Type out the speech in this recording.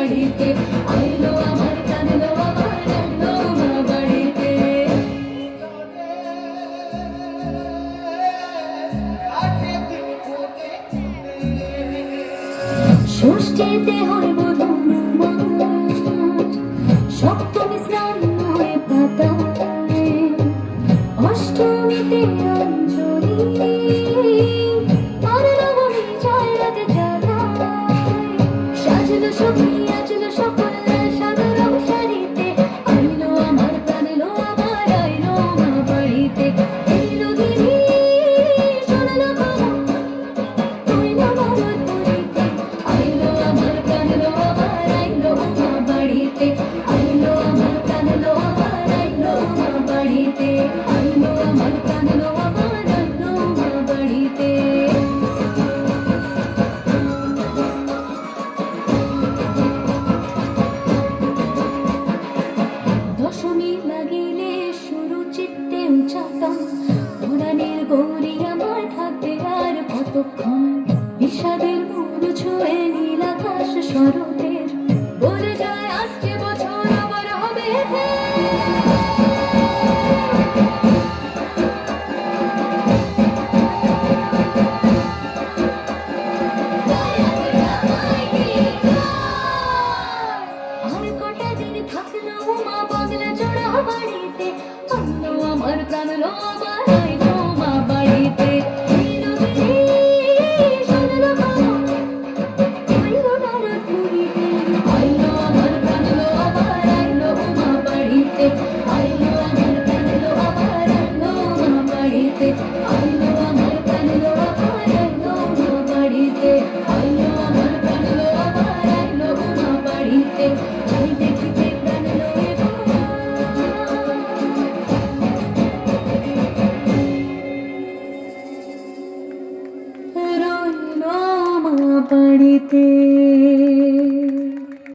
বাড়িতে আইলো আমার কানলো আমার কানলো মা বাড়িতে। ষষ্ঠীতে হয় বধূ সপ্তমী স্নান হয় পাতায়, অষ্টমীতে অঞ্জলি আর নবমী যায় রাতে জাগায়। সাজলো সখী আজলো সকল সাদর শাড়িতে আইলো আমার প্রাণলো আমার আইলো মা বাড়িতে। এলো দিদি শোনালো খবর কইলো নারদ পুরীতে আইলো আমার প্রাণলো আমার আইলো মা বাড়িতে আইলো আমার প্রাণলো আমার আইলো মা বাড়িতে আইলো আমার প্রাণলো আমার আইলো মা বাড়িতে। দশমী লাগিলে শুরু চিত্তে উচ্চাটন পুরাণের গৌরী আমার থাকবে আর কতক্ষণ। বিষাদের মূল ছুঁয়ে নীল আকাশ শরতের বলে যায় আসছে বছর আবার হবে আর কটা দিন থাকলো মা বাংলা জোড়া বাড়িতে আইলো আমার প্রাণলো আমার আইলো মা বাড়িতে। এলো দিদি শোনালো খবর কইলো নারদ পুরীতে আইলো আমার প্রাণলো আমার আইলো মা বাড়িতে আইলো আমার প্রাণলো আমার আইলো মা বাড়িতে আইলো আমার প্রাণলো আমার আইলো মা বাড়িতে আইলো আমার প্রাণলো আমার আইলো মা বাড়িতে। যাই দেখিতে প্রাণলো রইলো মা বাড়িতে।